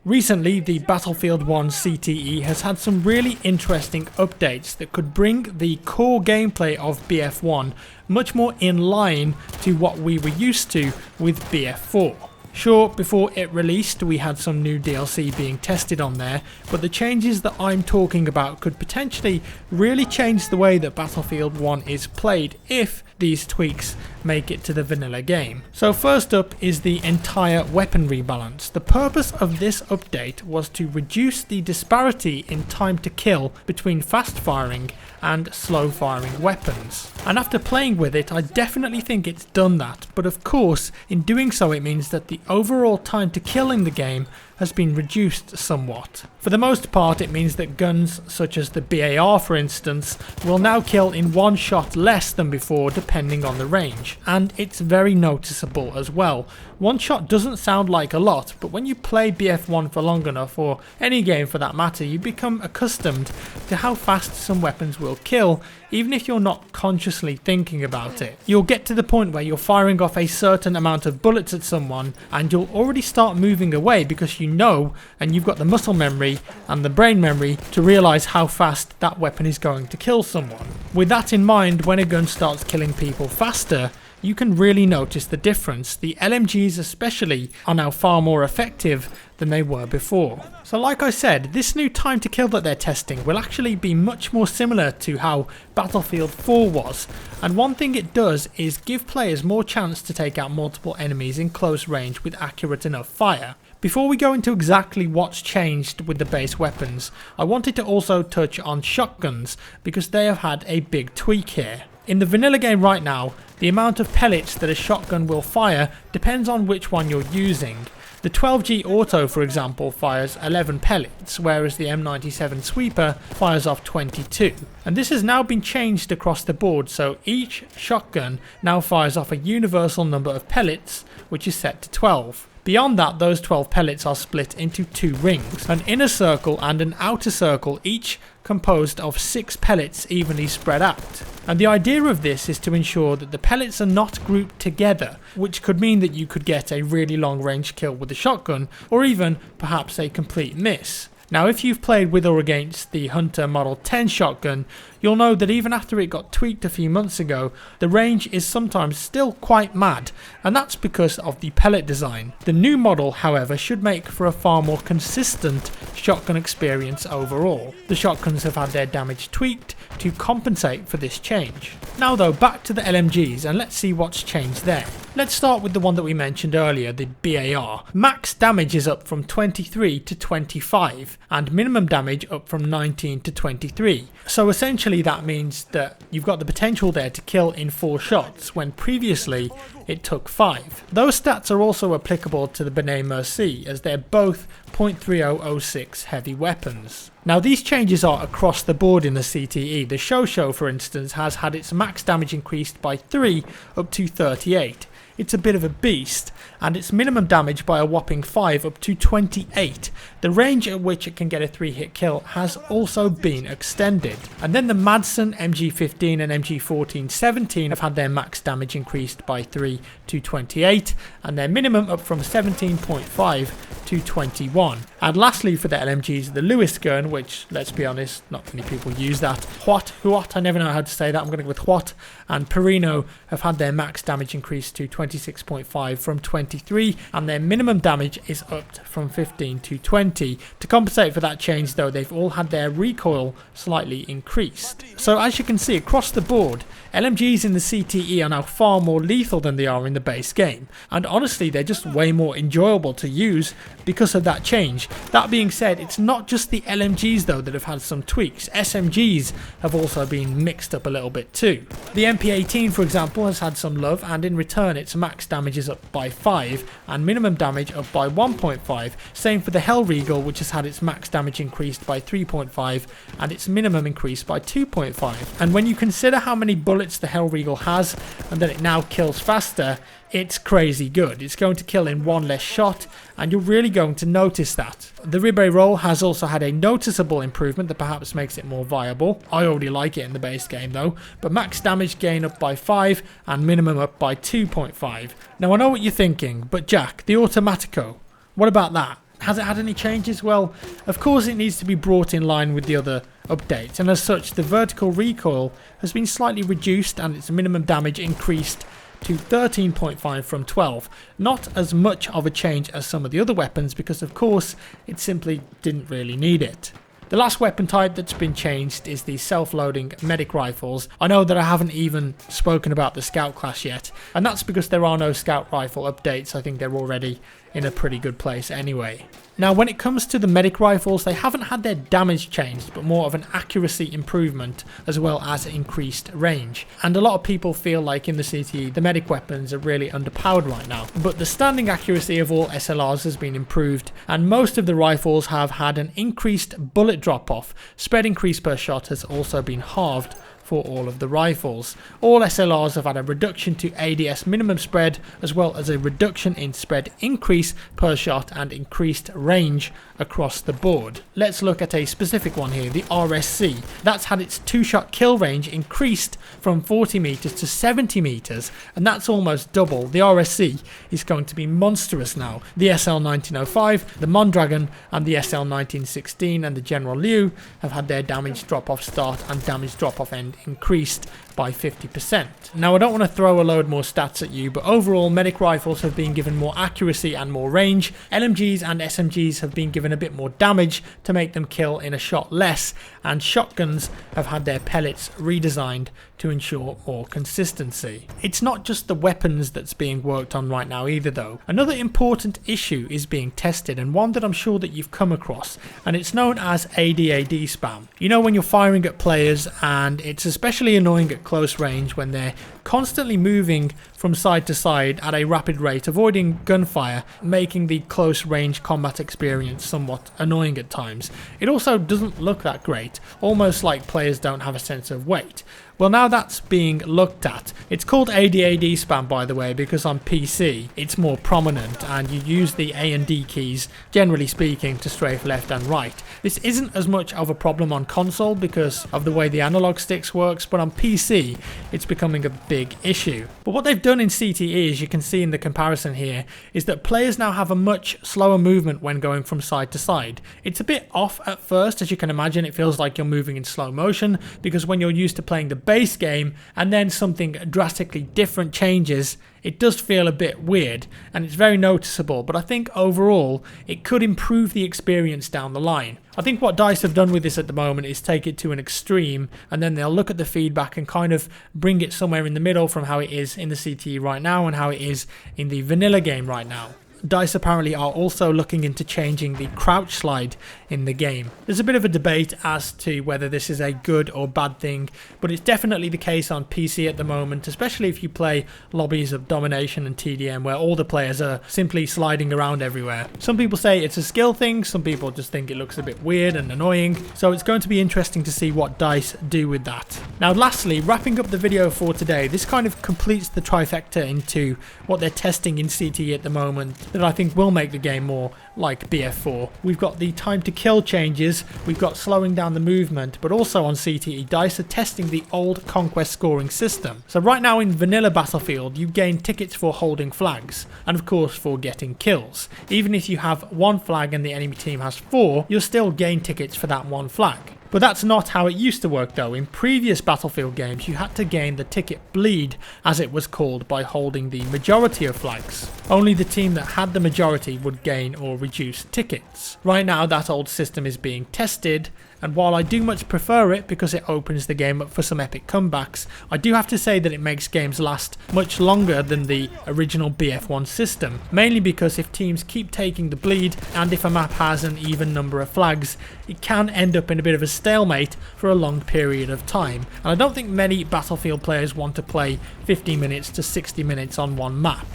Recently, the Battlefield 1 CTE has had some really interesting updates that could bring the core gameplay of BF1 much more in line to what we were used to with BF4. Sure, before it released we had some new DLC being tested on there, but the changes that I'm talking about could potentially really change the way that Battlefield 1 is played if these tweaks make it to the vanilla game. So first up is the entire weapon rebalance. The purpose of this update was to reduce the disparity in time to kill between fast firing and slow firing weapons. And after playing with it, I definitely think it's done that, but of course in doing so it means that the overall time to kill in the game has been reduced somewhat. For the most part it means that guns such as the BAR for instance will now kill in one shot less than before depending on the range, and it's very noticeable as well. One shot doesn't sound like a lot, but when you play BF1 for long enough, or any game for that matter, you become accustomed to how fast some weapons will kill even if you're not consciously thinking about it. You'll get to the point where you're firing off a certain amount of bullets at someone and you'll already start moving away because you know, and you've got the muscle memory and the brain memory to realise how fast that weapon is going to kill someone. With that in mind, when a gun starts killing people faster, you can really notice the difference. The LMGs especially are now far more effective than they were before. So like I said, this new time to kill that they're testing will actually be much more similar to how Battlefield 4 was, and one thing it does is give players more chance to take out multiple enemies in close range with accurate enough fire. Before we go into exactly what's changed with the base weapons, I wanted to also touch on shotguns because they have had a big tweak here. In the vanilla game right now, the amount of pellets that a shotgun will fire depends on which one you're using. The 12G Auto, for example, fires 11 pellets, whereas the M97 Sweeper fires off 22. And this has now been changed across the board, so each shotgun now fires off a universal number of pellets, which is set to 12. Beyond that, those 12 pellets are split into two rings, an inner circle and an outer circle, each composed of 6 pellets evenly spread out. And the idea of this is to ensure that the pellets are not grouped together, which could mean that you could get a really long range kill with a shotgun, or even perhaps a complete miss. Now if you've played with or against the Hunter Model 10 shotgun, you'll know that even after it got tweaked a few months ago, the range is sometimes still quite mad, and that's because of the pellet design. The new model, however, should make for a far more consistent shotgun experience overall. The shotguns have had their damage tweaked to compensate for this change. Now though, back to the LMGs and let's see what's changed there. Let's start with the one that we mentioned earlier, the BAR. Max damage is up from 23 to 25 and minimum damage up from 19 to 23. So essentially that means that you've got the potential there to kill in 4 shots when previously it took 5. Those stats are also applicable to the Benet Merci as they're both .3006 heavy weapons. Now these changes are across the board in the CTE. The Shosho for instance has had its max damage increased by 3 up to 38. It's a bit of a beast, and its minimum damage by a whopping 5 up to 28. The range at which it can get a 3-hit kill has also been extended. And then the Madsen MG15 and MG14-17 have had their max damage increased by 3 to 28, and their minimum up from 17.5 to 21. And lastly for the LMGs, the Lewis gun, which let's be honest, not many people use that. Huat, I never know how to say that, I'm going to go with Huat, and Perino have had their max damage increased to 26.5 from 23, and their minimum damage is upped from 15 to 20. To compensate for that change though, they've all had their recoil slightly increased. So as you can see across the board, LMGs in the CTE are now far more lethal than they are in the base game, and honestly they're just way more enjoyable to use because of that change. That being said, it's not just the LMGs though that have had some tweaks. SMGs have also been mixed up a little bit too. The MP18 for example has had some love, and in return its max damage is up by 5 and minimum damage up by 1.5. Same for the Hellriegel, which has had its max damage increased by 3.5 and its minimum increased by 2.5. And when you consider how many bullets the Hellriegel has and that it now kills faster, it's crazy good. It's going to kill in 1 less shot, and you're really going to notice that. The Ribe roll has also had a noticeable improvement that perhaps makes it more viable. I already like it in the base game though, but max damage gain up by 5 and minimum up by 2.5. Now I know what you're thinking, but Jack, the Automatico, what about that? Has it had any changes? Well, of course it needs to be brought in line with the other updates, and as such the vertical recoil has been slightly reduced and its minimum damage increased to 13.5 from 12. Not as much of a change as some of the other weapons because of course it simply didn't really need it. The last weapon type that's been changed is the self-loading medic rifles. I know that I haven't even spoken about the scout class yet, and that's because there are no scout rifle updates. I think they're already in a pretty good place anyway. Now when it comes to the medic rifles, they haven't had their damage changed, but more of an accuracy improvement as well as increased range. And a lot of people feel like in the CTE the medic weapons are really underpowered right now. But the standing accuracy of all SLRs has been improved, and most of the rifles have had an increased bullet drop off. Spread increase per shot has also been halved for all of the rifles. All SLRs have had a reduction to ADS minimum spread as well as a reduction in spread increase per shot and increased range across the board. Let's look at a specific one here, the RSC. That's had its 2-shot kill range increased from 40 meters to 70 meters, and that's almost double. The RSC is going to be monstrous now. The SL1905, the Mondragon and the SL1916 and the General Liu have had their damage drop off start and damage drop off end increased by 50%. Now I don't want to throw a load more stats at you, but overall medic rifles have been given more accuracy and more range. LMGs and SMGs have been given a bit more damage to make them kill in a shot less, and shotguns have had their pellets redesigned to ensure more consistency. It's not just the weapons that's being worked on right now either though. Another important issue is being tested, and one that I'm sure that you've come across, and it's known as ADAD spam. You know, when you're firing at players, and it's especially annoying at close range when they're constantly moving from side to side at a rapid rate, avoiding gunfire, making the close range combat experience somewhat annoying at times. It also doesn't look that great, almost like players don't have a sense of weight. Well, now that's being looked at. It's called ADAD spam, by the way, because on PC it's more prominent and you use the A and D keys, generally speaking, to strafe left and right. This isn't as much of a problem on console because of the way the analog sticks works, but on PC it's becoming a big issue. But what they've done in CTE, as you can see in the comparison here, is that players now have a much slower movement when going from side to side. It's a bit off at first, as you can imagine. It feels like you're moving in slow motion because when you're used to playing the base game and then something drastically different changes, it does feel a bit weird and it's very noticeable, but I think overall it could improve the experience down the line. I think what DICE have done with this at the moment is take it to an extreme, and then they'll look at the feedback and kind of bring it somewhere in the middle from how it is in the CTE right now and how it is in the vanilla game right now. DICE apparently are also looking into changing the crouch slide in the game. There's a bit of a debate as to whether this is a good or bad thing, but it's definitely the case on PC at the moment, especially if you play lobbies of Domination and TDM where all the players are simply sliding around everywhere. Some people say it's a skill thing, some people just think it looks a bit weird and annoying, so it's going to be interesting to see what DICE do with that. Now lastly, wrapping up the video for today, this kind of completes the trifecta into what they're testing in CTE at the moment that I think will make the game more like BF4. We've got the time to kill changes, we've got slowing down the movement, but also on CTE, DICE are testing the old conquest scoring system. So right now in vanilla Battlefield, you gain tickets for holding flags, and of course for getting kills. Even if you have one flag and the enemy team has 4, you'll still gain tickets for that one flag. But that's not how it used to work though. In previous Battlefield games, you had to gain the ticket bleed, as it was called, by holding the majority of flags. Only the team that had the majority would gain or reduce tickets. Right now that old system is being tested, and while I do much prefer it because it opens the game up for some epic comebacks, I do have to say that it makes games last much longer than the original BF1 system, mainly because if teams keep taking the bleed and if a map has an even number of flags, it can end up in a bit of a stalemate for a long period of time, and I don't think many Battlefield players want to play 50 minutes to 60 minutes on one map.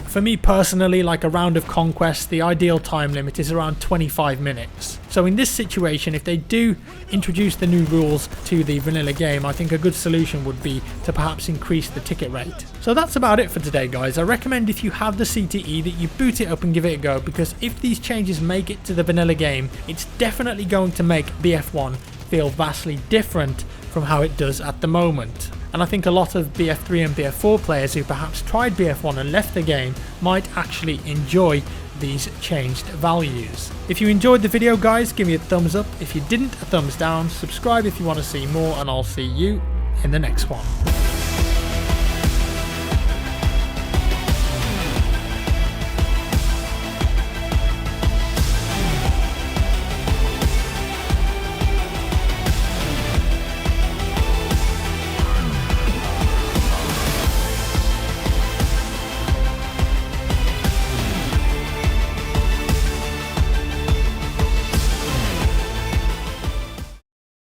For me personally, like a round of Conquest, the ideal time limit is around 25 minutes. So in this situation, if they do introduce the new rules to the vanilla game, I think a good solution would be to perhaps increase the ticket rate. So that's about it for today, guys. I recommend if you have the CTE that you boot it up and give it a go, because if these changes make it to the vanilla game, it's definitely going to make BF1 feel vastly different from how it does at the moment. And I think a lot of BF3 and BF4 players who perhaps tried BF1 and left the game might actually enjoy these changed values. If you enjoyed the video guys, give me a thumbs up. If you didn't, a thumbs down. Subscribe if you want to see more, and I'll see you in the next one.